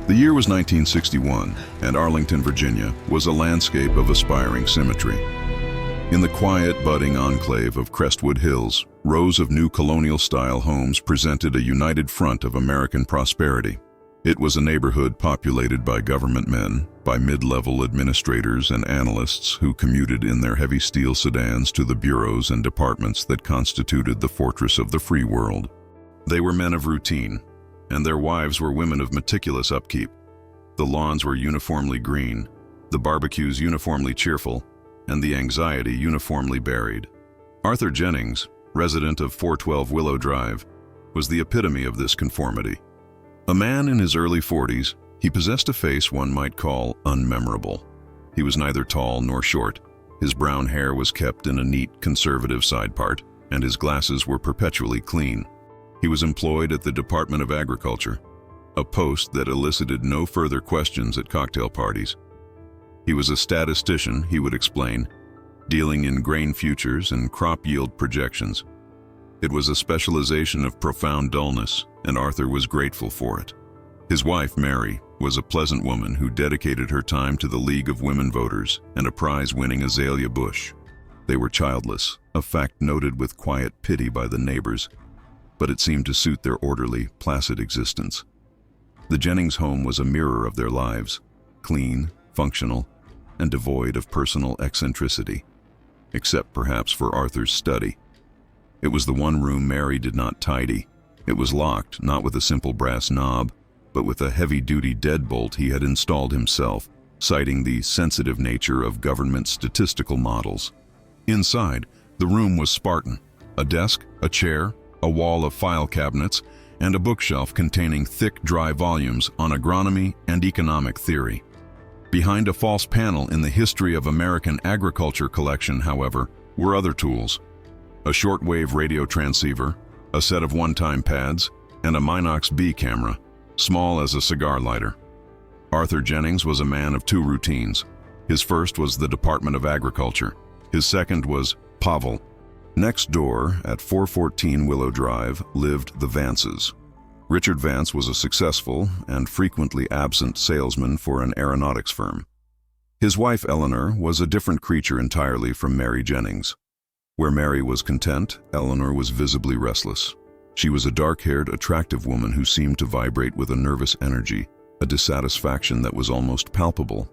The year was 1961, and Arlington, Virginia, was a landscape of aspiring symmetry. In the quiet, budding enclave of Crestwood Hills, rows of new colonial-style homes presented a united front of American prosperity. It was a neighborhood populated by government men, by mid-level administrators and analysts who commuted in their heavy steel sedans to the bureaus and departments that constituted the fortress of the free world. They were men of routine, and their wives were women of meticulous upkeep. The lawns were uniformly green, the barbecues uniformly cheerful, and the anxiety uniformly buried. Arthur Jennings, resident of 412 Willow Drive, was the epitome of this conformity. A man in his early 40s, he possessed a face one might call unmemorable. He was neither tall nor short. His brown hair was kept in a neat, conservative side part, and his glasses were perpetually clean. He was employed at the Department of Agriculture, a post that elicited no further questions at cocktail parties. He was a statistician, he would explain, dealing in grain futures and crop yield projections. It was a specialization of profound dullness, and Arthur was grateful for it. His wife, Mary, was a pleasant woman who dedicated her time to the League of Women Voters and a prize-winning azalea bush. They were childless, a fact noted with quiet pity by the neighbors, but it seemed to suit their orderly, placid existence. The Jennings home was a mirror of their lives, clean, functional, and devoid of personal eccentricity, except perhaps for Arthur's study. It was the one room Mary did not tidy. It was locked, not with a simple brass knob, but with a heavy-duty deadbolt he had installed himself, citing the sensitive nature of government statistical models. Inside, the room was Spartan: a desk, a chair, a wall of file cabinets, and a bookshelf containing thick, dry volumes on agronomy and economic theory. Behind a false panel in the History of American Agriculture collection, however, were other tools: a shortwave radio transceiver, a set of one-time pads, and a Minox B camera, small as a cigar lighter. Arthur Jennings was a man of two routines. His first was the Department of Agriculture. His second was Pavel. Next door, at 414 Willow Drive, lived the Vances. Richard Vance was a successful and frequently absent salesman for an aeronautics firm. His wife, Eleanor, was a different creature entirely from Mary Jennings. Where Mary was content, Eleanor was visibly restless. She was a dark-haired, attractive woman who seemed to vibrate with a nervous energy, a dissatisfaction that was almost palpable.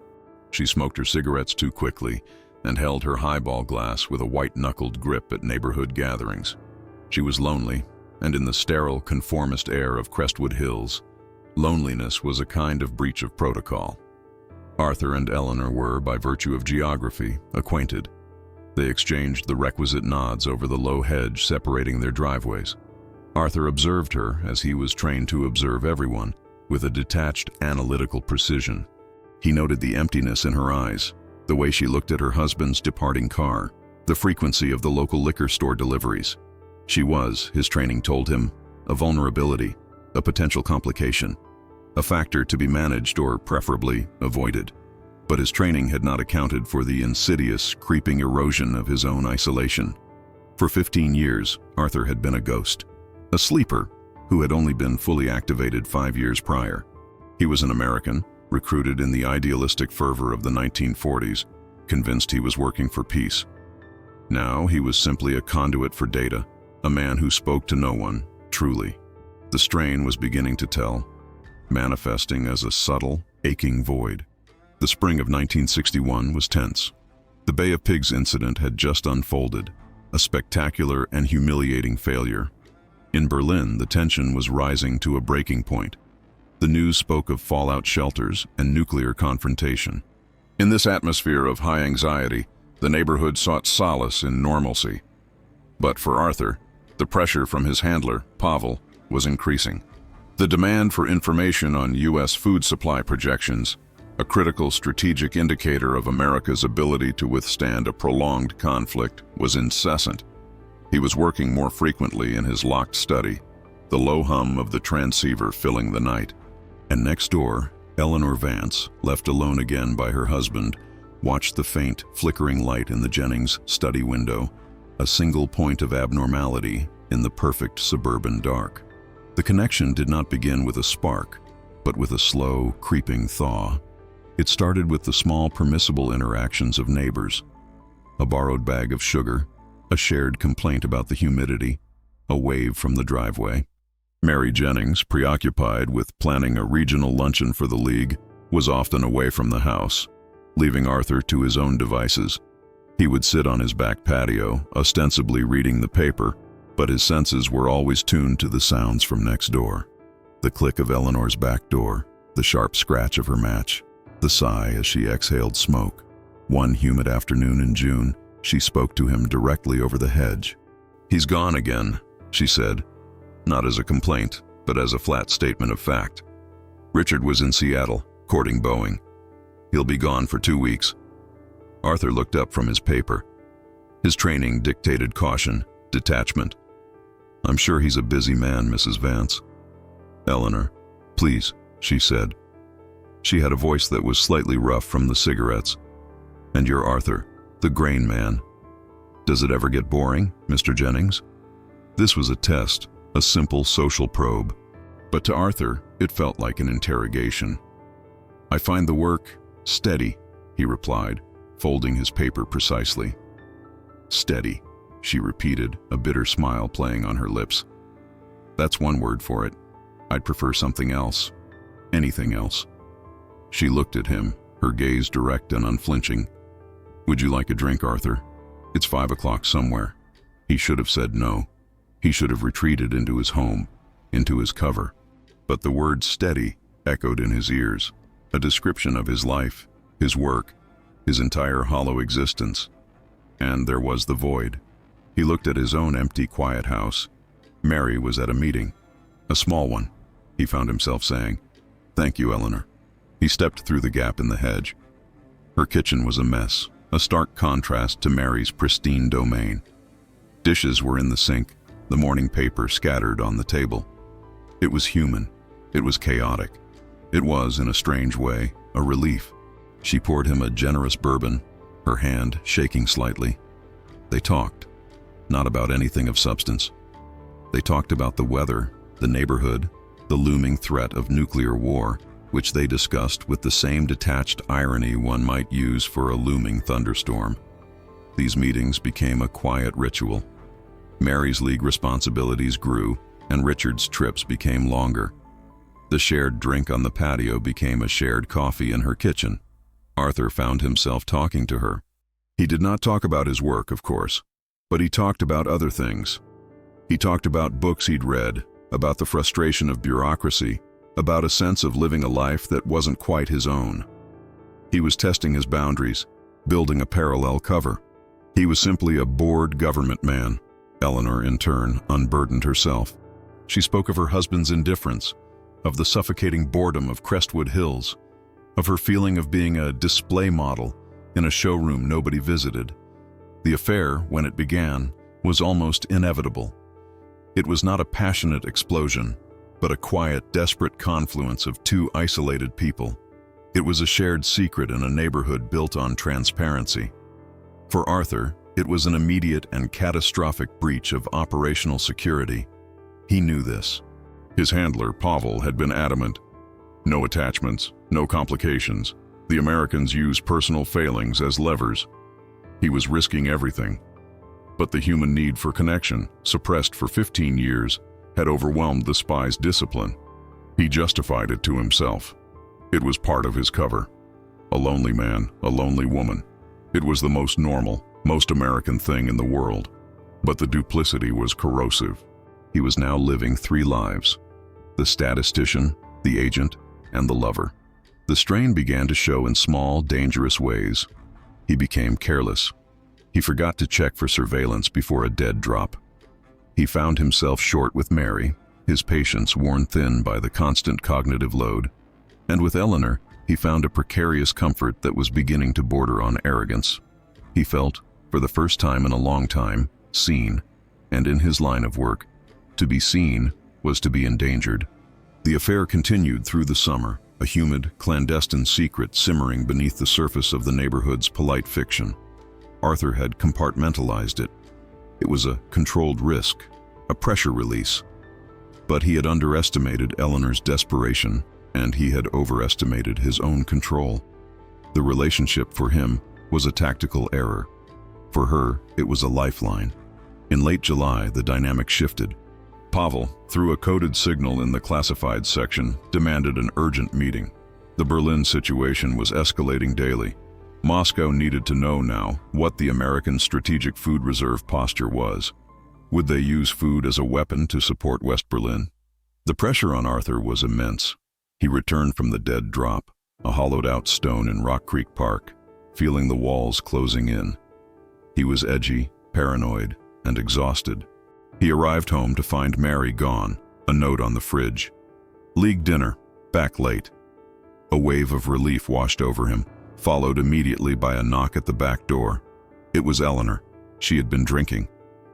She smoked her cigarettes too quickly and held her highball glass with a white-knuckled grip at neighborhood gatherings. She was lonely, and in the sterile, conformist air of Crestwood Hills, loneliness was a kind of breach of protocol. Arthur and Eleanor were, by virtue of geography, acquainted. They exchanged the requisite nods over the low hedge separating their driveways. Arthur observed her, as he was trained to observe everyone, with a detached, analytical precision. He noted the emptiness in her eyes, the way she looked at her husband's departing car, the frequency of the local liquor store deliveries. She was, his training told him, a vulnerability, a potential complication, a factor to be managed or preferably avoided. But his training had not accounted for the insidious, creeping erosion of his own isolation. For 15 years, Arthur had been a ghost, a sleeper who had only been fully activated 5 years prior. He was an American, recruited in the idealistic fervor of the 1940s, convinced he was working for peace. Now he was simply a conduit for data, a man who spoke to no one, truly. The strain was beginning to tell, manifesting as a subtle, aching void. The spring of 1961 was tense. The Bay of Pigs incident had just unfolded, a spectacular and humiliating failure. In Berlin, the tension was rising to a breaking point. The news spoke of fallout shelters and nuclear confrontation. In this atmosphere of high anxiety, the neighborhood sought solace in normalcy. But for Arthur, the pressure from his handler, Pavel, was increasing. The demand for information on U.S. food supply projections, a critical strategic indicator of America's ability to withstand a prolonged conflict, was incessant. He was working more frequently in his locked study, the low hum of the transceiver filling the night. And next door, Eleanor Vance, left alone again by her husband, watched the faint, flickering light in the Jennings study window, a single point of abnormality in the perfect suburban dark. The connection did not begin with a spark. but with a slow, creeping thaw. It started with the small, permissible interactions of neighbors. A borrowed bag of sugar, a shared complaint about the humidity, a wave from the driveway. Mary Jennings, preoccupied with planning a regional luncheon for the league, was often away from the house, leaving Arthur to his own devices. He would sit on his back patio, ostensibly reading the paper, but his senses were always tuned to the sounds from next door. The click of Eleanor's back door, the sharp scratch of her match, the sigh as she exhaled smoke. One humid afternoon in June, she spoke to him directly over the hedge. "He's gone again," she said, not as a complaint, but as a flat statement of fact. "Richard was in Seattle, courting Boeing. He'll be gone for 2 weeks." Arthur looked up from his paper. His training dictated caution, detachment. "I'm sure he's a busy man, Mrs. Vance." "Eleanor, please," she said. She had a voice that was slightly rough from the cigarettes. "And you're Arthur, the grain man. Does it ever get boring, Mr. Jennings?" This was a test, a simple social probe. But to Arthur, it felt like an interrogation. "I find the work steady," he replied, folding his paper precisely. "Steady," she repeated, a bitter smile playing on her lips. "That's one word for it. I'd prefer something else. Anything else." She looked at him, her gaze direct and unflinching. "Would you like a drink, Arthur? It's 5 o'clock somewhere." He should have said no. He should have retreated into his home, into his cover. But the word steady echoed in his ears, a description of his life, his work, his entire hollow existence. And there was the void. He looked at his own empty, quiet house. Mary was at a meeting. A small one, he found himself saying. "Thank you, Eleanor." He stepped through the gap in the hedge. Her kitchen was a mess, a stark contrast to Mary's pristine domain. Dishes were in the sink, the morning paper scattered on the table. It was human. It was chaotic. It was, in a strange way, a relief. She poured him a generous bourbon, her hand shaking slightly. They talked, not about anything of substance. They talked about the weather, the neighborhood, the looming threat of nuclear war, which they discussed with the same detached irony one might use for a looming thunderstorm. These meetings became a quiet ritual. Mary's league responsibilities grew, and Richard's trips became longer. The shared drink on the patio became a shared coffee in her kitchen. Arthur found himself talking to her. He did not talk about his work, of course, but he talked about other things. He talked about books he'd read, about the frustration of bureaucracy, about a sense of living a life that wasn't quite his own. He was testing his boundaries, building a parallel cover. He was simply a bored government man. Eleanor, in turn, unburdened herself. She spoke of her husband's indifference, of the suffocating boredom of Crestwood Hills, of her feeling of being a display model in a showroom nobody visited. The affair, when it began, was almost inevitable. It was not a passionate explosion, but a quiet, desperate confluence of two isolated people. It was a shared secret in a neighborhood built on transparency. For Arthur, it was an immediate and catastrophic breach of operational security. He knew this. His handler, Pavel, had been adamant. No attachments, no complications. The Americans use personal failings as levers. He was risking everything. But the human need for connection, suppressed for 15 years, had overwhelmed the spy's discipline. He justified it to himself. It was part of his cover. A lonely man, a lonely woman. It was the most normal, most American thing in the world. But the duplicity was corrosive. He was now living 3 lives: the statistician, the agent, and the lover. The strain began to show in small, dangerous ways. He became careless. He forgot to check for surveillance before a dead drop. He found himself short with Mary, his patience worn thin by the constant cognitive load. And with Eleanor, he found a precarious comfort that was beginning to border on arrogance. He felt, for the first time in a long time, seen, and in his line of work, to be seen was to be endangered. The affair continued through the summer, a humid, clandestine secret simmering beneath the surface of the neighborhood's polite fiction. Arthur had compartmentalized it. It was a controlled risk, a pressure release. But he had underestimated Eleanor's desperation, and he had overestimated his own control. The relationship for him was a tactical error. For her, it was a lifeline. In late July, the dynamic shifted. Pavel, through a coded signal in the classified section, demanded an urgent meeting. The Berlin situation was escalating daily. Moscow needed to know now what the American strategic food reserve posture was. Would they use food as a weapon to support West Berlin? The pressure on Arthur was immense. He returned from the dead drop, a hollowed-out stone in Rock Creek Park, feeling the walls closing in. He was edgy, paranoid, and exhausted. He arrived home to find Mary gone, a note on the fridge. League dinner, back late. A wave of relief washed over him, followed immediately by a knock at the back door. It was Eleanor. She had been drinking.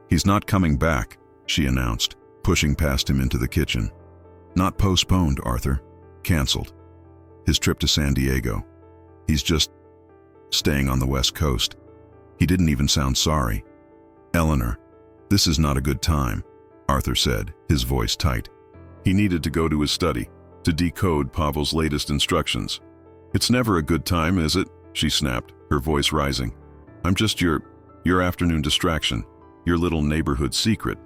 "He's not coming back," she announced, pushing past him into the kitchen. "Not postponed, Arthur. Canceled. His trip to San Diego. He's just staying on the West Coast." He didn't even sound sorry. "Eleanor, this is not a good time," Arthur said, his voice tight. He needed to go to his study, to decode Pavel's latest instructions. "It's never a good time, is it?" she snapped, her voice rising. "I'm just your afternoon distraction, your little neighborhood secret.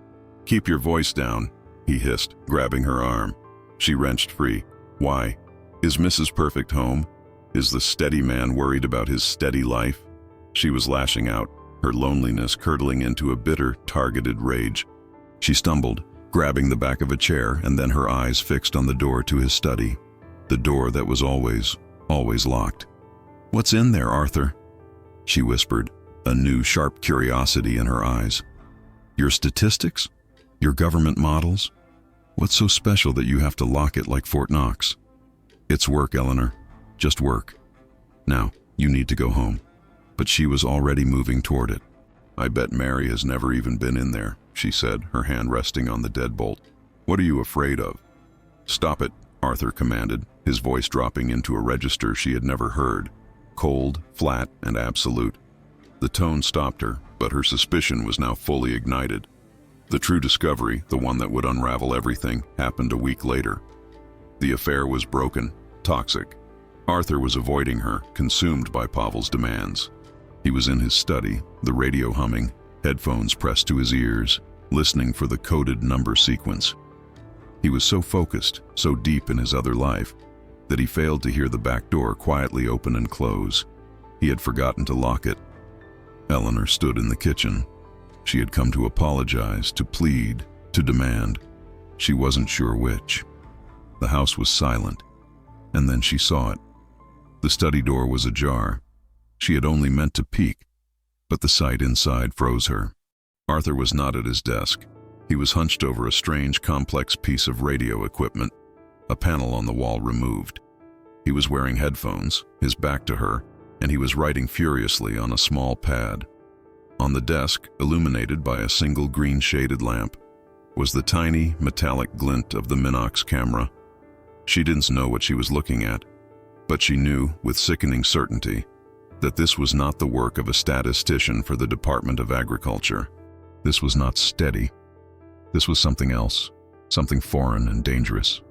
Keep your voice down," he hissed, grabbing her arm. She wrenched free. "Why? Is Mrs. Perfect home? Is the steady man worried about his steady life?" She was lashing out, her loneliness curdling into a bitter, targeted rage. She stumbled, grabbing the back of a chair, and then her eyes fixed on the door to his study. The door that was always locked. "What's in there, Arthur?" she whispered, a new sharp curiosity in her eyes. "Your statistics? Your government models? What's so special that you have to lock it like Fort Knox?" "It's work, Eleanor. Just work. Now, you need to go home." But she was already moving toward it. "I bet Mary has never even been in there," she said, her hand resting on the deadbolt. "What are you afraid of?" "Stop it," Arthur commanded, his voice dropping into a register she had never heard, cold, flat, and absolute. The tone stopped her, but her suspicion was now fully ignited. The true discovery, the one that would unravel everything, happened a week later. The affair was broken, toxic. Arthur was avoiding her, consumed by Pavel's demands. He was in his study, the radio humming, headphones pressed to his ears, listening for the coded number sequence. He was so focused, so deep in his other life, that he failed to hear the back door quietly open and close. He had forgotten to lock it. Eleanor stood in the kitchen. She had come to apologize, to plead, to demand. She wasn't sure which. The house was silent, and then she saw it. The study door was ajar. She had only meant to peek, but the sight inside froze her. Arthur was not at his desk. He was hunched over a strange, complex piece of radio equipment, a panel on the wall removed. He was wearing headphones, his back to her, and he was writing furiously on a small pad. On the desk, illuminated by a single green-shaded lamp, was the tiny, metallic glint of the Minox camera. She didn't know what she was looking at, but she knew, with sickening certainty, that this was not the work of a statistician for the Department of Agriculture. This was not steady. This was something else, something foreign and dangerous.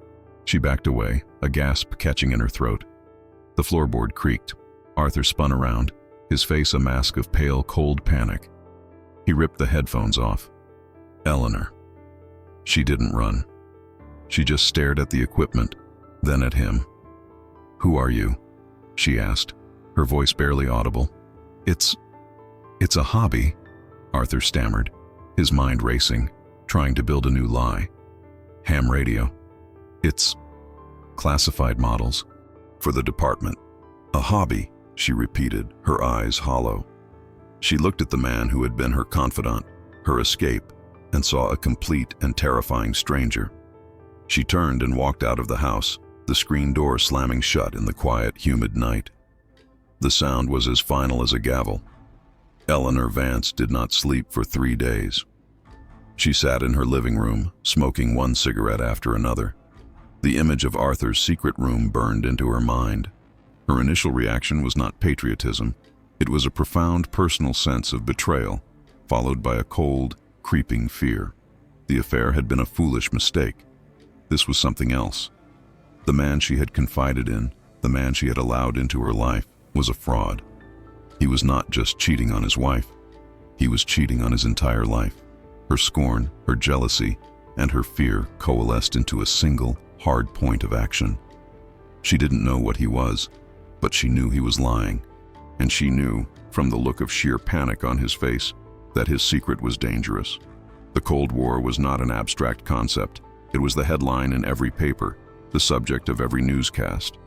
She backed away, a gasp catching in her throat. The floorboard creaked. Arthur spun around, his face a mask of pale, cold panic. He ripped the headphones off. Eleanor. She didn't run. She just stared at the equipment, then at him. "Who are you?" she asked, her voice barely audible. It's a hobby," Arthur stammered, his mind racing, trying to build a new lie. "Ham radio. It's classified models for the department." "A hobby," she repeated, her eyes hollow. She looked at the man who had been her confidant, her escape, and saw a complete and terrifying stranger. She turned and walked out of the house, the screen door slamming shut in the quiet, humid night. The sound was as final as a gavel. Eleanor Vance did not sleep for 3 days. She sat in her living room, smoking one cigarette after another. The image of Arthur's secret room burned into her mind. Her initial reaction was not patriotism. It was a profound personal sense of betrayal, followed by a cold, creeping fear. The affair had been a foolish mistake. This was something else. The man she had confided in, the man she had allowed into her life, was a fraud. He was not just cheating on his wife. He was cheating on his entire life. Her scorn, her jealousy, and her fear coalesced into a single, hard point of action. She didn't know what he was, but she knew he was lying. And she knew, from the look of sheer panic on his face, that his secret was dangerous. The Cold War was not an abstract concept. It was the headline in every paper, the subject of every newscast.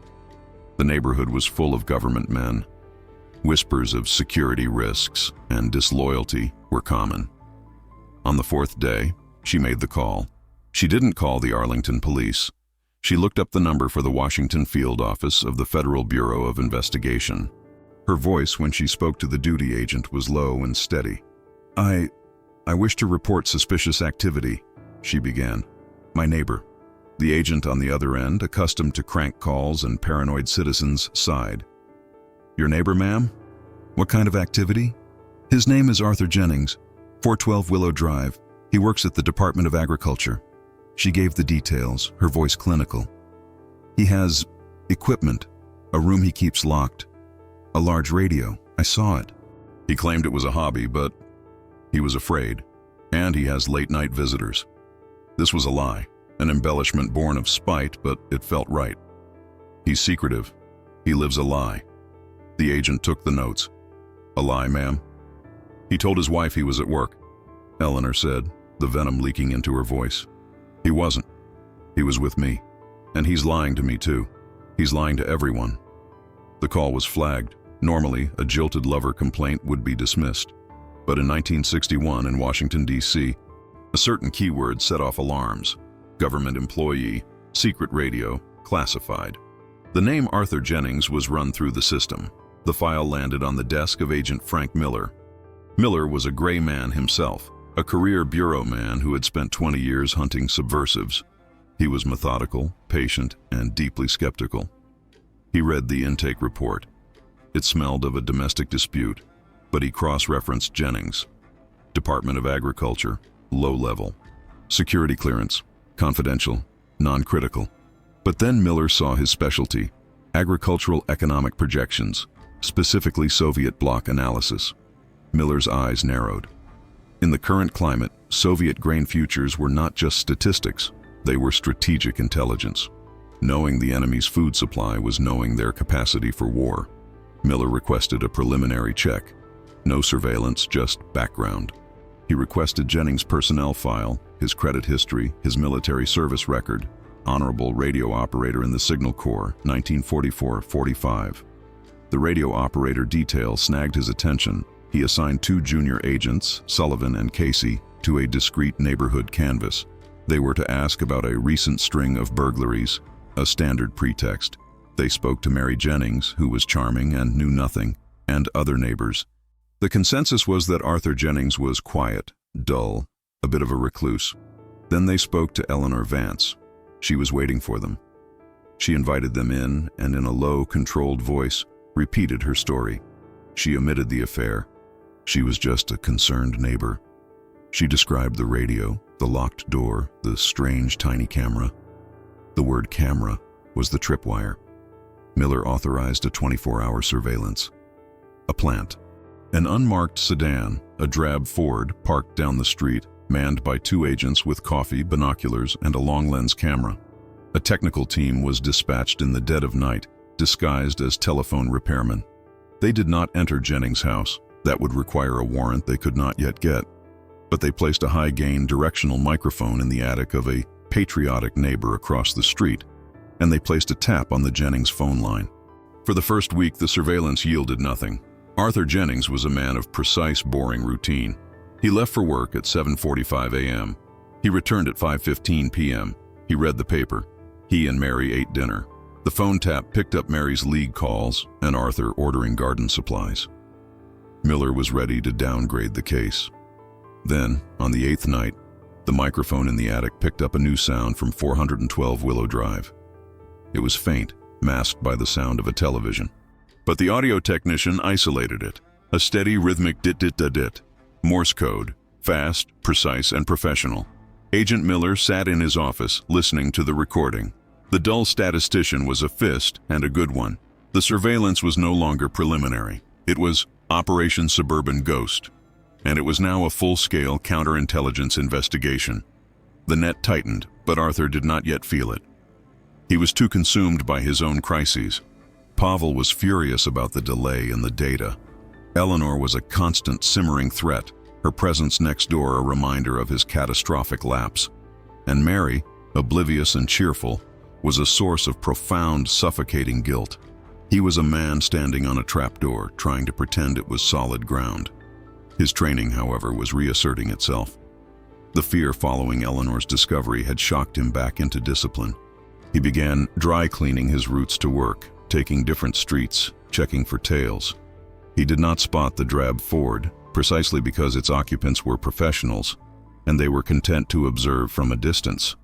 The neighborhood was full of government men. Whispers of security risks and disloyalty were common. On the fourth day, she made the call. She didn't call the Arlington police. She looked up the number for the Washington field office of the Federal Bureau of Investigation. Her voice when she spoke to the duty agent was low and steady. I wish to report suspicious activity," she began. "My neighbor." The agent on the other end, accustomed to crank calls and paranoid citizens, sighed. "Your neighbor, ma'am? What kind of activity?" "His name is Arthur Jennings, 412 Willow Drive. He works at the Department of Agriculture." She gave the details, her voice clinical. "He has equipment, a room he keeps locked, a large radio. I saw it." He claimed it was a hobby, but he was afraid. "And he has late-night visitors." This was a lie, an embellishment born of spite, but it felt right. "He's secretive. He lives a lie." The agent took the notes. "A lie, ma'am?" "He told his wife he was at work," Eleanor said, the venom leaking into her voice. "He wasn't. He was with me. And he's lying to me too. He's lying to everyone." The call was flagged. Normally, a jilted lover complaint would be dismissed. But in 1961 in Washington, D.C., a certain keyword set off alarms. Government employee, secret radio, classified. The name Arthur Jennings was run through the system. The file landed on the desk of Agent Frank Miller. Miller was a gray man himself, a career bureau man who had spent 20 years hunting subversives. He was methodical, patient, and deeply skeptical. He read the intake report. It smelled of a domestic dispute, but he cross-referenced Jennings. Department of Agriculture, low level. Security clearance, confidential, non-critical. But then Miller saw his specialty, agricultural economic projections, specifically Soviet bloc analysis. Miller's eyes narrowed. In the current climate, Soviet grain futures were not just statistics, they were strategic intelligence. Knowing the enemy's food supply was knowing their capacity for war. Miller requested a preliminary check. No surveillance, just background. He requested Jennings' personnel file, his credit history, his military service record, honorable radio operator in the Signal Corps, 1944-45. The radio operator detail snagged his attention. He assigned 2 junior agents, Sullivan and Casey, to a discreet neighborhood canvass. They were to ask about a recent string of burglaries, a standard pretext. They spoke to Mary Jennings, who was charming and knew nothing, and other neighbors. The consensus was that Arthur Jennings was quiet, dull, a bit of a recluse. Then they spoke to Eleanor Vance. She was waiting for them. She invited them in and in a low, controlled voice, repeated her story. She omitted the affair. She was just a concerned neighbor. She described the radio, the locked door, the strange tiny camera. The word camera was the tripwire. Miller authorized a 24-hour surveillance. A plant. An unmarked sedan, a drab Ford, parked down the street, manned by 2 agents with coffee, binoculars, and a long-lens camera. A technical team was dispatched in the dead of night, disguised as telephone repairmen. They did not enter Jennings' house. That would require a warrant they could not yet get. But they placed a high-gain directional microphone in the attic of a patriotic neighbor across the street, and they placed a tap on the Jennings phone line. For the first week, the surveillance yielded nothing. Arthur Jennings was a man of precise, boring routine. He left for work at 7:45 a.m. He returned at 5:15 p.m. He read the paper. He and Mary ate dinner. The phone tap picked up Mary's league calls and Arthur ordering garden supplies. Miller was ready to downgrade the case. Then, on the 8th night, the microphone in the attic picked up a new sound from 412 Willow Drive. It was faint, masked by the sound of a television. But the audio technician isolated it. A steady, rhythmic dit-dit-da-dit. Morse code, fast, precise, and professional. Agent Miller sat in his office, listening to the recording. The dull statistician was a fist, and a good one. The surveillance was no longer preliminary. It was Operation Suburban Ghost, and it was now a full-scale counterintelligence investigation. The net tightened, but Arthur did not yet feel it. He was too consumed by his own crises. Pavel was furious about the delay in the data. Eleanor was a constant simmering threat, her presence next door a reminder of his catastrophic lapse. And Mary, oblivious and cheerful, was a source of profound, suffocating guilt. He was a man standing on a trapdoor, trying to pretend it was solid ground. His training, however, was reasserting itself. The fear following Eleanor's discovery had shocked him back into discipline. He began dry cleaning his routes to work, taking different streets, checking for tails. He did not spot the drab Ford, precisely because its occupants were professionals, and they were content to observe from a distance.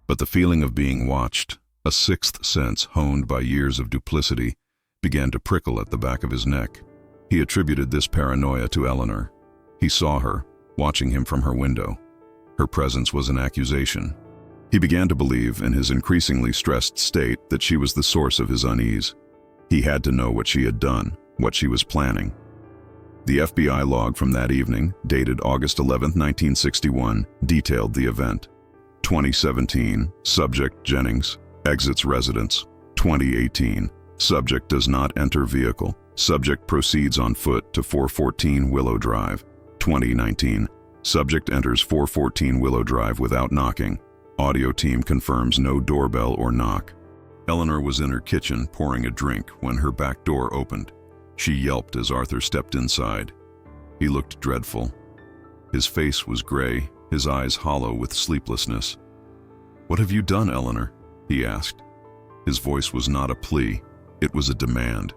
But the feeling of being watched, a sixth sense honed by years of duplicity, began to prickle at the back of his neck. He attributed this paranoia to Eleanor. He saw her, watching him from her window. Her presence was an accusation. He began to believe, in his increasingly stressed state, that she was the source of his unease. He had to know what she had done, what she was planning. The FBI log from that evening, dated August 11, 1961, detailed the event. 2017, subject Jennings, exits residence. 2018, subject does not enter vehicle. Subject proceeds on foot to 414 Willow Drive. 2019, subject enters 414 Willow Drive without knocking. Audio team confirms no doorbell or knock. Eleanor was in her kitchen pouring a drink when her back door opened. She yelped as Arthur stepped inside. He looked dreadful. His face was gray, his eyes hollow with sleeplessness. "What have you done, Eleanor?" he asked. His voice was not a plea, it was a demand.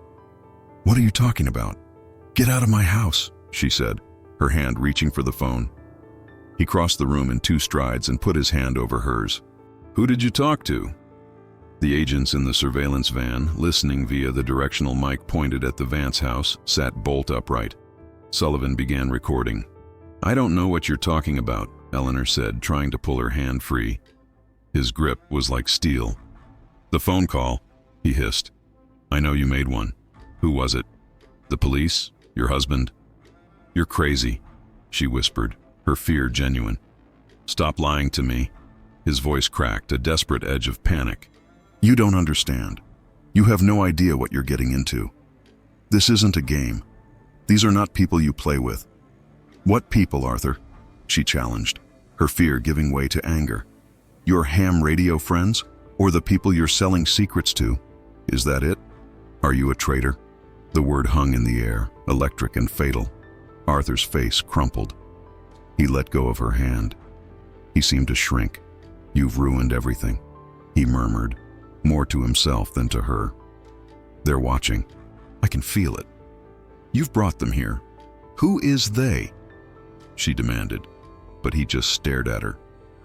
"What are you talking about? Get out of my house," she said, her hand reaching for the phone. He crossed the room in 2 strides and put his hand over hers. "Who did you talk to?" The agents in the surveillance van, listening via the directional mic pointed at the Vance house, sat bolt upright. Sullivan began recording. "I don't know what you're talking about," Eleanor said, trying to pull her hand free. His grip was like steel. "The phone call," he hissed. "I know you made one. Who was it? The police? Your husband?" "You're crazy," she whispered, her fear genuine. "Stop lying to me." His voice cracked, a desperate edge of panic. "You don't understand. You have no idea what you're getting into. This isn't a game. These are not people you play with." "What people, Arthur?" she challenged, her fear giving way to anger. "Your ham radio friends, or the people you're selling secrets to? Is that it? Are you a traitor?" The word hung in the air, electric and fatal. Arthur's face crumpled. He let go of her hand. He seemed to shrink. "You've ruined everything," he murmured, more to himself than to her. "They're watching. I can feel it. You've brought them here. Who is they?" she demanded, but he just stared at her,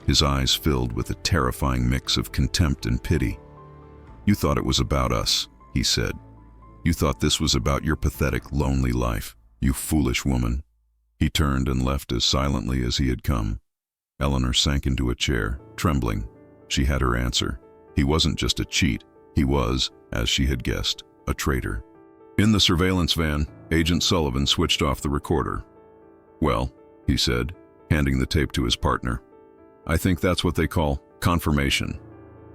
his eyes filled with a terrifying mix of contempt and pity. "You thought it was about us," he said. "You thought this was about your pathetic, lonely life. You foolish woman." He turned and left as silently as he had come. Eleanor sank into a chair, trembling. She had her answer. He wasn't just a cheat. He was, as she had guessed, a traitor. In the surveillance van, Agent Sullivan switched off the recorder. "Well," he said, handing the tape to his partner, "I think that's what they call confirmation."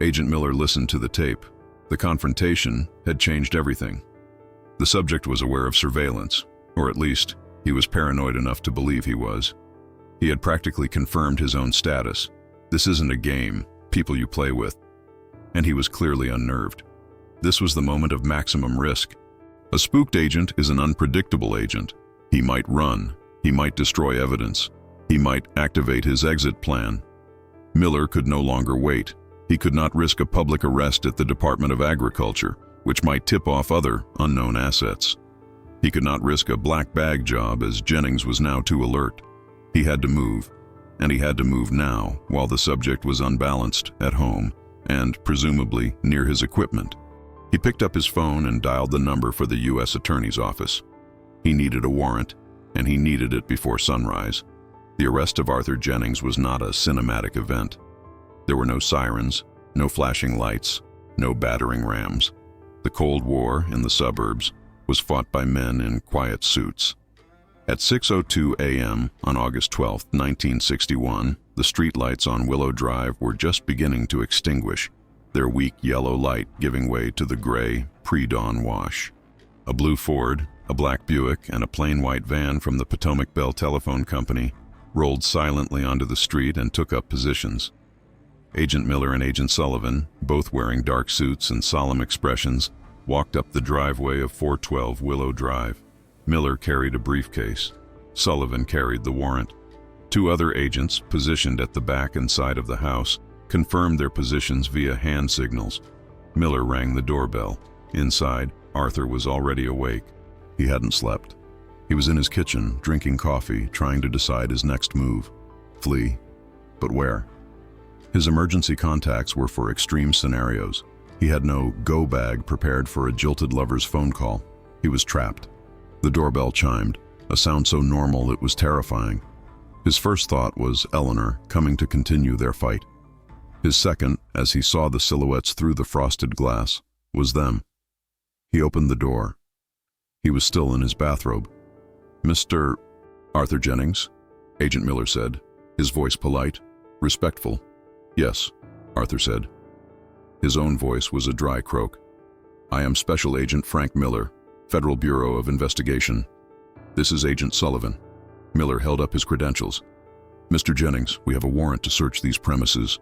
Agent Miller listened to the tape. The confrontation had changed everything. The subject was aware of surveillance, or at least, he was paranoid enough to believe he was. He had practically confirmed his own status. This isn't a game, people you play with. And he was clearly unnerved. This was the moment of maximum risk. A spooked agent is an unpredictable agent. He might run. He might destroy evidence. He might activate his exit plan. Miller could no longer wait. He could not risk a public arrest at the Department of Agriculture, which might tip off other unknown assets. He could not risk a black bag job, as Jennings was now too alert. He had to move, and he had to move now while the subject was unbalanced at home and, presumably, near his equipment. He picked up his phone and dialed the number for the U.S. Attorney's office. He needed a warrant, and he needed it before sunrise. The arrest of Arthur Jennings was not a cinematic event. There were no sirens, no flashing lights, no battering rams. The Cold War in the suburbs was fought by men in quiet suits. At 6:02 a.m. on August 12, 1961, the streetlights on Willow Drive were just beginning to extinguish, their weak yellow light giving way to the gray, pre-dawn wash. A blue Ford, a black Buick, and a plain white van from the Potomac Bell Telephone Company rolled silently onto the street and took up positions. Agent Miller and Agent Sullivan, both wearing dark suits and solemn expressions, walked up the driveway of 412 Willow Drive. Miller carried a briefcase. Sullivan carried the warrant. Two other agents, positioned at the back and side of the house, confirmed their positions via hand signals. Miller rang the doorbell. Inside, Arthur was already awake. He hadn't slept. He was in his kitchen, drinking coffee, trying to decide his next move. Flee. But where? His emergency contacts were for extreme scenarios. He had no go bag prepared for a jilted lover's phone call. He was trapped. The doorbell chimed, a sound so normal it was terrifying. His first thought was Eleanor coming to continue their fight. His second, as he saw the silhouettes through the frosted glass, was them. He opened the door. He was still in his bathrobe. "Mr. Arthur Jennings?" Agent Miller said, his voice polite, respectful. "Yes," Arthur said. His own voice was a dry croak. "I am Special Agent Frank Miller, Federal Bureau of Investigation. This is Agent Sullivan." Miller held up his credentials. "Mr. Jennings, we have a warrant to search these premises.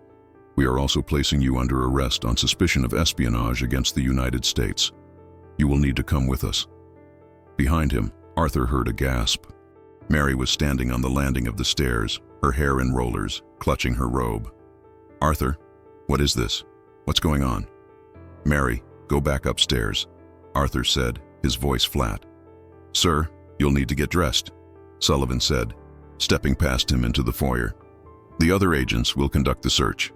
We are also placing you under arrest on suspicion of espionage against the United States. You will need to come with us." Behind him, Arthur heard a gasp. Mary was standing on the landing of the stairs, her hair in rollers, clutching her robe. "Arthur, what is this? What's going on?" "Mary, go back upstairs," Arthur said, his voice flat. "Sir, you'll need to get dressed," Sullivan said, stepping past him into the foyer. "The other agents will conduct the search."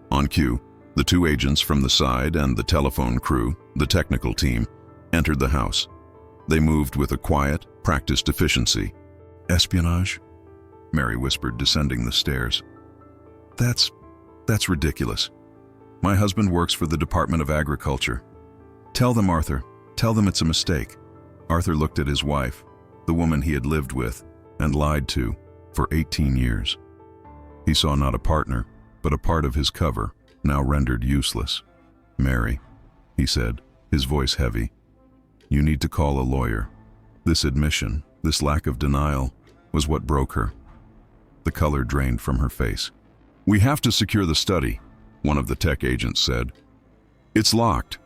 On cue, the two agents from the side and the telephone crew, the technical team, entered the house. They moved with a quiet, practiced efficiency. "Espionage?" Mary whispered, descending the stairs. That's ridiculous. My husband works for the Department of Agriculture. Tell them, Arthur. Tell them it's a mistake." Arthur looked at his wife, the woman he had lived with and lied to for 18 years. He saw not a partner, but a part of his cover, now rendered useless. "Mary," he said, his voice heavy, "you need to call a lawyer. This admission, this lack of denial, was what broke her." The color drained from her face. "We have to secure the study," one of the tech agents said. "It's locked,"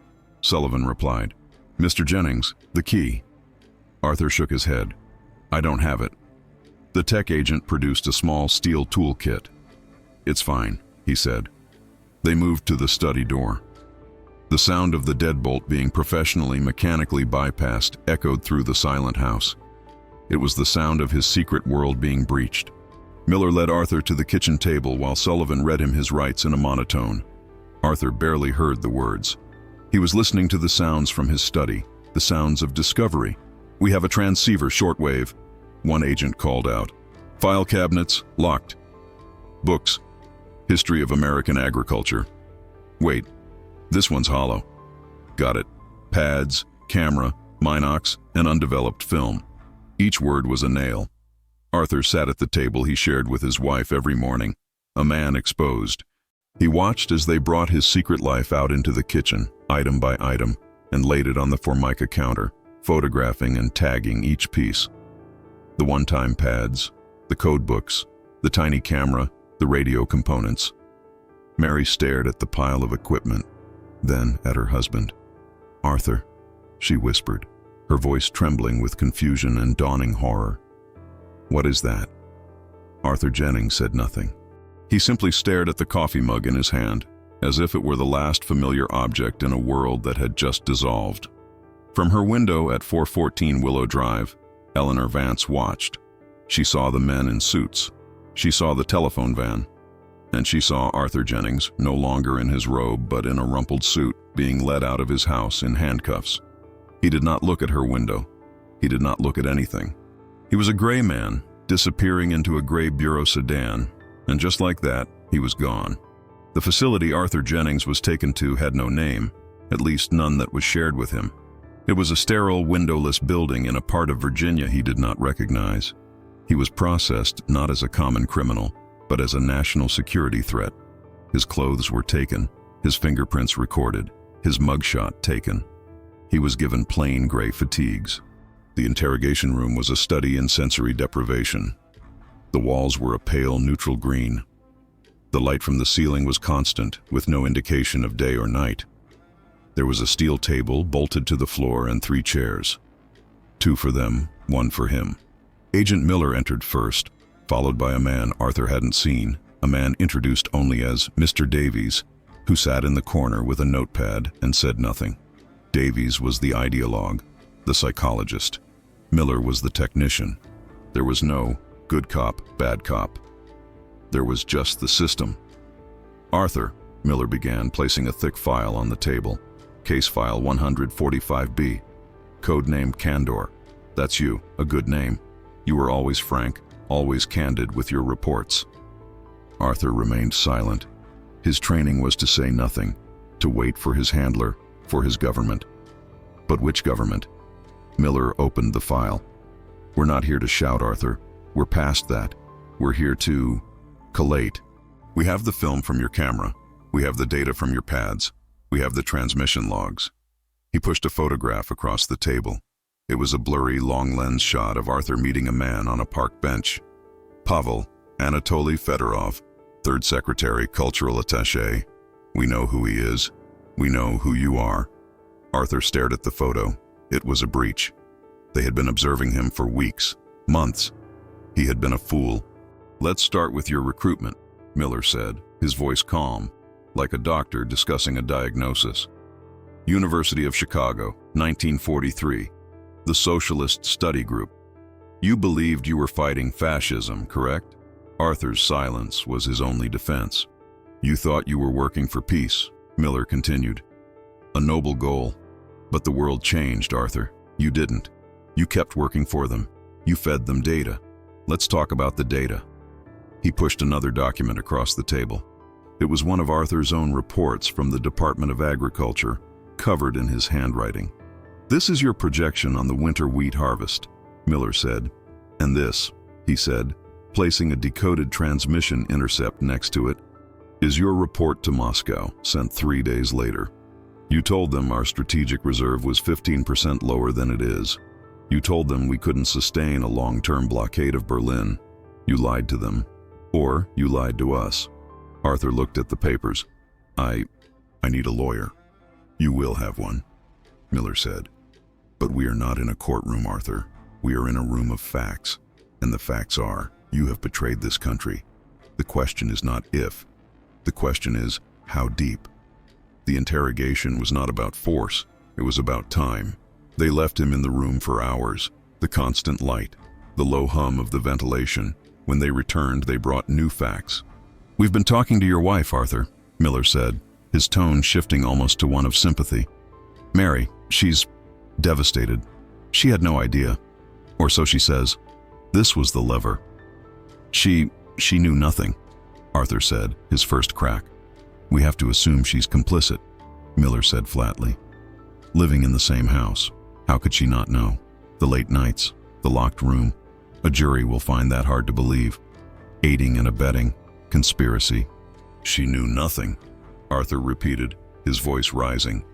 Sullivan replied. "Mr. Jennings, the key." Arthur shook his head. "I don't have it." The tech agent produced a small steel toolkit. "It's fine," he said. They moved to the study door. The sound of the deadbolt being professionally, mechanically bypassed echoed through the silent house. It was the sound of his secret world being breached. Miller led Arthur to the kitchen table while Sullivan read him his rights in a monotone. Arthur barely heard the words. He was listening to the sounds from his study, the sounds of discovery. "We have a transceiver, shortwave," one agent called out. "File cabinets, locked. Books, history of American agriculture. Wait, this one's hollow. Got it. Pads, camera, Minox, and undeveloped film." Each word was a nail. Arthur sat at the table he shared with his wife every morning, a man exposed. He watched as they brought his secret life out into the kitchen, item by item, and laid it on the Formica counter, photographing and tagging each piece. The one-time pads, the code books, the tiny camera, the radio components. Mary stared at the pile of equipment, then at her husband. "Arthur," she whispered, her voice trembling with confusion and dawning horror. "What is that?" Arthur Jennings said nothing. He simply stared at the coffee mug in his hand, as if it were the last familiar object in a world that had just dissolved. From her window at 414 Willow Drive, Eleanor Vance watched. She saw the men in suits. She saw the telephone van. And she saw Arthur Jennings, no longer in his robe but in a rumpled suit, being led out of his house in handcuffs. He did not look at her window. He did not look at anything. He was a gray man, disappearing into a gray Bureau sedan, and just like that, he was gone. The facility Arthur Jennings was taken to had no name, at least none that was shared with him. It was a sterile, windowless building in a part of Virginia he did not recognize. He was processed not as a common criminal, but as a national security threat. His clothes were taken, his fingerprints recorded, his mugshot taken. He was given plain gray fatigues. The interrogation room was a study in sensory deprivation. The walls were a pale neutral green. The light from the ceiling was constant, with no indication of day or night. There was a steel table bolted to the floor and 3 chairs. 2 for them, 1 for him. Agent Miller entered first, followed by a man Arthur hadn't seen, a man introduced only as Mr. Davies, who sat in the corner with a notepad and said nothing. Davies was the ideologue, the psychologist. Miller was the technician. There was no good cop, bad cop. There was just the system. Arthur, Miller began, placing a thick file on the table. Case file 145B. Codename Candor. That's you, a good name. You were always frank, always candid with your reports. Arthur remained silent. His training was to say nothing, to wait for his handler, for his government. But which government? Miller opened the file. We're not here to shout, Arthur. We're past that. We're here to collate. We have the film from your camera. We have the data from your pads. We have the transmission logs. He pushed a photograph across the table. It was a blurry, long-lens shot of Arthur meeting a man on a park bench. Pavel Anatoly Fedorov, 3rd Secretary, Cultural Attaché. We know who he is. We know who you are. Arthur stared at the photo. It was a breach. They had been observing him for weeks, months. He had been a fool. Let's start with your recruitment, Miller said, his voice calm, like a doctor discussing a diagnosis. University of Chicago, 1943. The Socialist Study Group. You believed you were fighting fascism, correct? Arthur's silence was his only defense. You thought you were working for peace, Miller continued. A noble goal. But the world changed, Arthur. You didn't. You kept working for them. You fed them data. Let's talk about the data. He pushed another document across the table. It was one of Arthur's own reports from the Department of Agriculture, covered in his handwriting. This is your projection on the winter wheat harvest, Miller said. And this, he said, placing a decoded transmission intercept next to it, is your report to Moscow, sent 3 days later. You told them our strategic reserve was 15% lower than it is. You told them we couldn't sustain a long-term blockade of Berlin. You lied to them. Or you lied to us. Arthur looked at the papers. I need a lawyer. You will have one, Miller said. But we are not in a courtroom, Arthur. We are in a room of facts. And the facts are, you have betrayed this country. The question is not if. The question is, how deep? The interrogation was not about force. It was about time. They left him in the room for hours. The constant light, the low hum of the ventilation. When they returned, they brought new facts. We've been talking to your wife, Arthur, Miller said, his tone shifting almost to one of sympathy. Mary, she's devastated. She had no idea. Or so she says. This was the lever. She knew nothing, Arthur said, his first crack. We have to assume she's complicit, Miller said flatly. Living in the same house, how could she not know? The late nights, the locked room. A jury will find that hard to believe. Aiding and abetting, conspiracy. She knew nothing, Arthur repeated, his voice rising.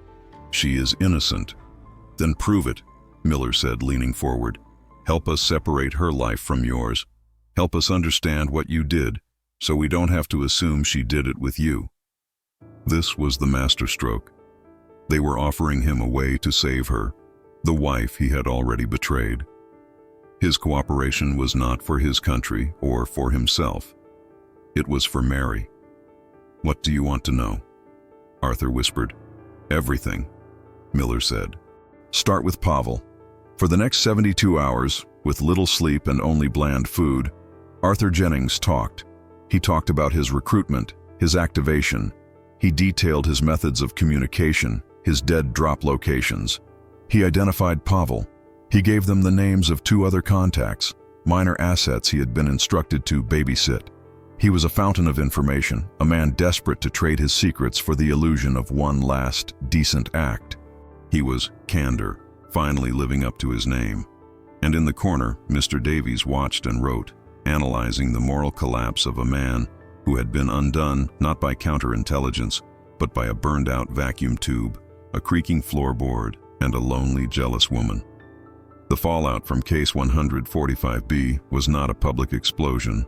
She is innocent. Then prove it, Miller said, leaning forward. Help us separate her life from yours. Help us understand what you did, so we don't have to assume she did it with you. This was the masterstroke. They were offering him a way to save her, the wife he had already betrayed. His cooperation was not for his country or for himself. It was for Mary. What do you want to know? Arthur whispered. Everything, Miller said. Start with Pavel. For the next 72 hours, with little sleep and only bland food, Arthur Jennings talked. He talked about his recruitment, his activation. He detailed his methods of communication, his dead drop locations. He identified Pavel. He gave them the names of 2 other contacts, minor assets he had been instructed to babysit. He was a fountain of information, a man desperate to trade his secrets for the illusion of one last, decent act. He was Candor, finally living up to his name. And in the corner, Mr. Davies watched and wrote, analyzing the moral collapse of a man who had been undone not by counterintelligence, but by a burned-out vacuum tube, a creaking floorboard, and a lonely, jealous woman. The fallout from Case 145B was not a public explosion.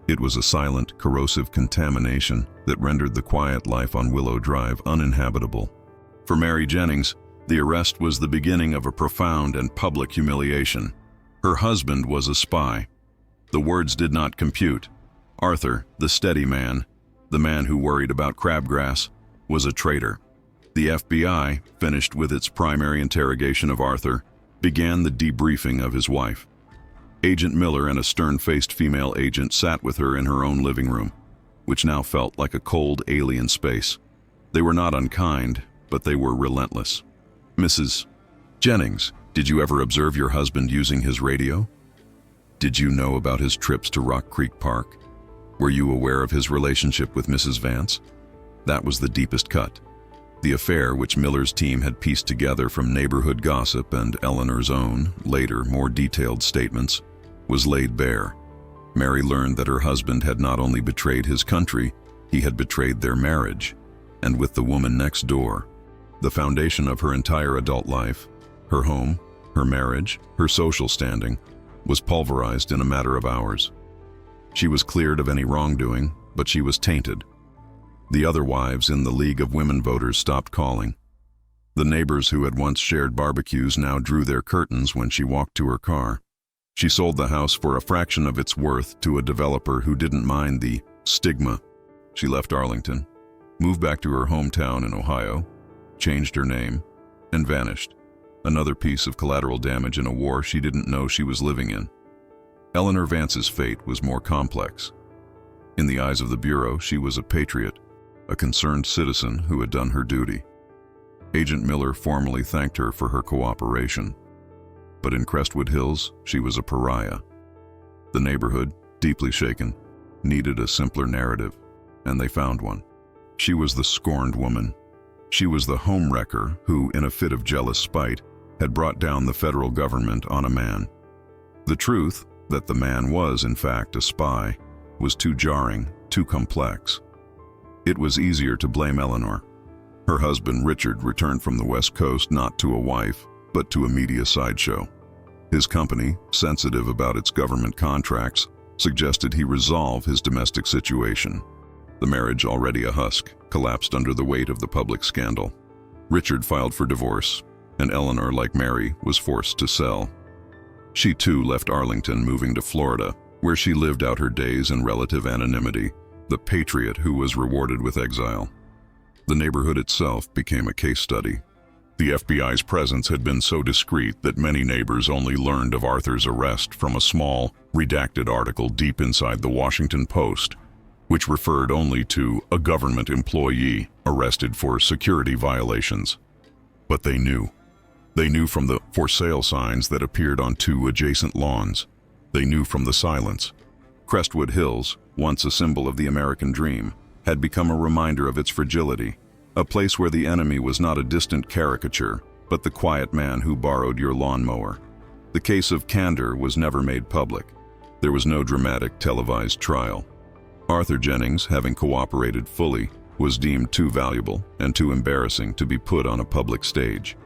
It was a silent, corrosive contamination that rendered the quiet life on Willow Drive uninhabitable. For Mary Jennings, the arrest was the beginning of a profound and public humiliation. Her husband was a spy. The words did not compute. Arthur, the steady man, the man who worried about crabgrass, was a traitor. The FBI, finished with its primary interrogation of Arthur, began the debriefing of his wife. Agent Miller and a stern-faced female agent sat with her in her own living room, which now felt like a cold alien space. They were not unkind, but they were relentless. "Mrs. Jennings, did you ever observe your husband using his radio? Did you know about his trips to Rock Creek Park? Were you aware of his relationship with Mrs. Vance?" That was the deepest cut. The affair, which Miller's team had pieced together from neighborhood gossip and Eleanor's own, later, more detailed statements, was laid bare. Mary learned that her husband had not only betrayed his country, he had betrayed their marriage, and with the woman next door. The foundation of her entire adult life, her home, her marriage, her social standing, was pulverized in a matter of hours. She was cleared of any wrongdoing, but she was tainted. The other wives in the League of Women Voters stopped calling. The neighbors who had once shared barbecues now drew their curtains when she walked to her car. She sold the house for a fraction of its worth to a developer who didn't mind the stigma. She left Arlington, moved back to her hometown in Ohio, changed her name, and vanished. Another piece of collateral damage in a war she didn't know she was living in. Eleanor Vance's fate was more complex. In the eyes of the Bureau, she was a patriot, a concerned citizen who had done her duty. Agent Miller formally thanked her for her cooperation. But in Crestwood Hills, she was a pariah. The neighborhood, deeply shaken, needed a simpler narrative, and they found one. She was the scorned woman. She was the homewrecker who, in a fit of jealous spite, had brought down the federal government on a man. The truth, that the man was, in fact, a spy, was too jarring, too complex. It was easier to blame Eleanor. Her husband, Richard, returned from the West Coast not to a wife, but to a media sideshow. His company, sensitive about its government contracts, suggested he resolve his domestic situation. The marriage, already a husk, collapsed under the weight of the public scandal. Richard filed for divorce, and Eleanor, like Mary, was forced to sell. She too left Arlington, moving to Florida, where she lived out her days in relative anonymity, the patriot who was rewarded with exile. The neighborhood itself became a case study. The FBI's presence had been so discreet that many neighbors only learned of Arthur's arrest from a small, redacted article deep inside the Washington Post, which referred only to a government employee arrested for security violations. But they knew. They knew from the "for sale" signs that appeared on 2 adjacent lawns. They knew from the silence. Crestwood Hills, once a symbol of the American dream, had become a reminder of its fragility, a place where the enemy was not a distant caricature, but the quiet man who borrowed your lawnmower. The case of Candor was never made public. There was no dramatic televised trial. Arthur Jennings, having cooperated fully, was deemed too valuable and too embarrassing to be put on a public stage.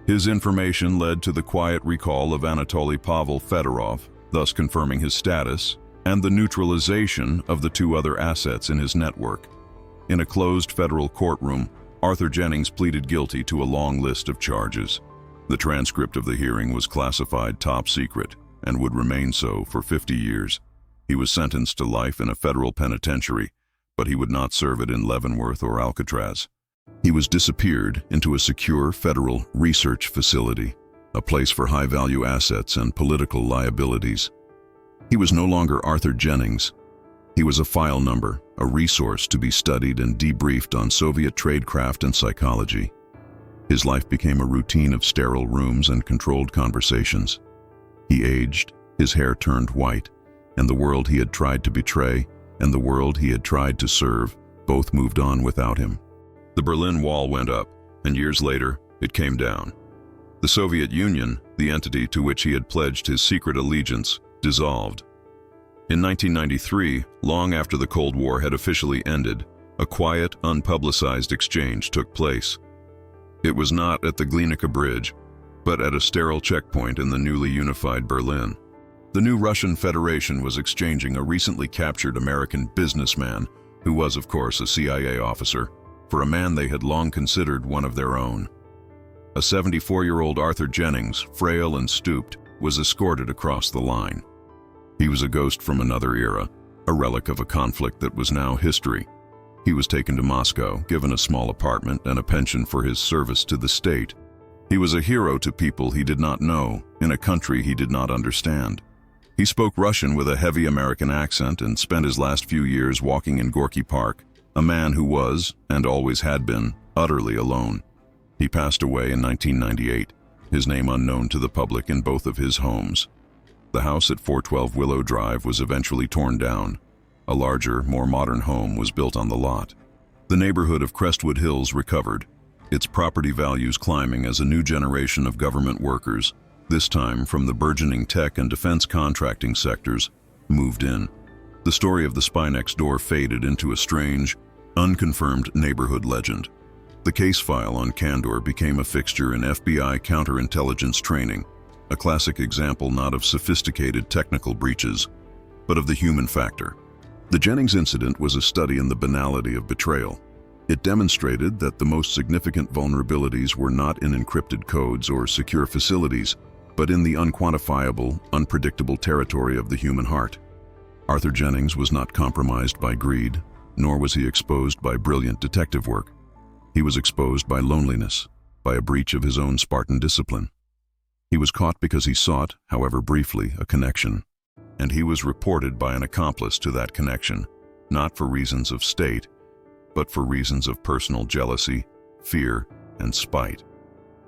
His information led to the quiet recall of Anatoly Pavel Fedorov, thus confirming his status, and the neutralization of the 2 other assets in his network. In a closed federal courtroom, Arthur Jennings pleaded guilty to a long list of charges. The transcript of the hearing was classified top secret and would remain so for 50 years. He was sentenced to life in a federal penitentiary, but he would not serve it in Leavenworth or Alcatraz. He was disappeared into a secure federal research facility, a place for high-value assets and political liabilities. He was no longer Arthur Jennings. He was a file number, a resource to be studied and debriefed on Soviet tradecraft and psychology. His life became a routine of sterile rooms and controlled conversations. He aged, his hair turned white, and the world he had tried to betray and the world he had tried to serve both moved on without him. The Berlin Wall went up, and years later, it came down. The Soviet Union, the entity to which he had pledged his secret allegiance, dissolved. In 1993, long after the Cold War had officially ended, a quiet, unpublicized exchange took place. It was not at the Glienicke Bridge, but at a sterile checkpoint in the newly unified Berlin. The new Russian Federation was exchanging a recently captured American businessman, who was, of course, a CIA officer, for a man they had long considered one of their own. A 74-year-old Arthur Jennings, frail and stooped, was escorted across the line. He was a ghost from another era, a relic of a conflict that was now history. He was taken to Moscow, given a small apartment and a pension for his service to the state. He was a hero to people he did not know, in a country he did not understand. He spoke Russian with a heavy American accent and spent his last few years walking in Gorky Park, a man who was, and always had been, utterly alone. He passed away in 1998, his name unknown to the public in both of his homes. The house at 412 Willow Drive was eventually torn down. A larger, more modern home was built on the lot. The neighborhood of Crestwood Hills recovered, its property values climbing as a new generation of government workers, this time from the burgeoning tech and defense contracting sectors, moved in. The story of the spy next door faded into a strange, unconfirmed neighborhood legend. The case file on Candor became a fixture in FBI counterintelligence training, a classic example not of sophisticated technical breaches, but of the human factor. The Jennings incident was a study in the banality of betrayal. It demonstrated that the most significant vulnerabilities were not in encrypted codes or secure facilities, but in the unquantifiable, unpredictable territory of the human heart. Arthur Jennings was not compromised by greed, nor was he exposed by brilliant detective work. He was exposed by loneliness, by a breach of his own Spartan discipline. He was caught because he sought, however briefly, a connection, and he was reported by an accomplice to that connection, not for reasons of state, but for reasons of personal jealousy, fear, and spite.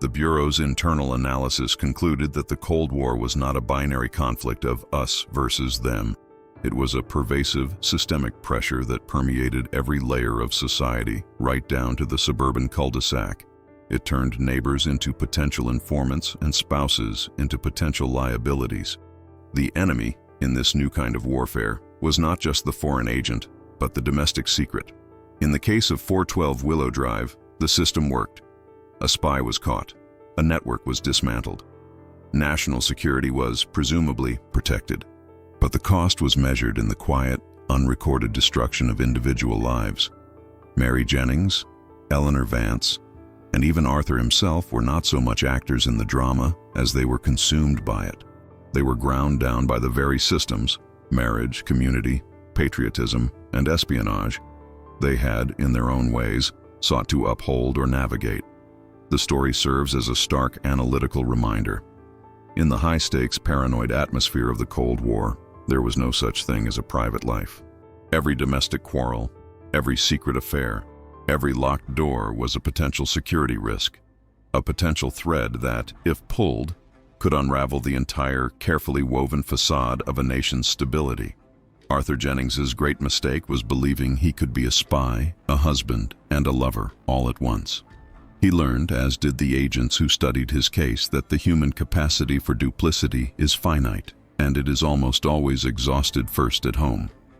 The Bureau's internal analysis concluded that the Cold War was not a binary conflict of us versus them. It was a pervasive, systemic pressure that permeated every layer of society, right down to the suburban cul-de-sac. It turned neighbors into potential informants and spouses into potential liabilities. The enemy, in this new kind of warfare, was not just the foreign agent, but the domestic secret. In the case of 412 Willow Drive, the system worked. A spy was caught. A network was dismantled. National security was, presumably, protected. But the cost was measured in the quiet, unrecorded destruction of individual lives. Mary Jennings, Eleanor Vance, and even Arthur himself were not so much actors in the drama as they were consumed by it. They were ground down by the very systems, marriage, community, patriotism, and espionage, they had, in their own ways, sought to uphold or navigate. The story serves as a stark analytical reminder. In the high-stakes, paranoid atmosphere of the Cold War, there was no such thing as a private life. Every domestic quarrel, every secret affair, every locked door was a potential security risk, a potential thread that, if pulled, could unravel the entire, carefully woven facade of a nation's stability. Arthur Jennings's great mistake was believing he could be a spy, a husband, and a lover all at once. He learned, as did the agents who studied his case, that the human capacity for duplicity is finite, and it is almost always exhausted first at home.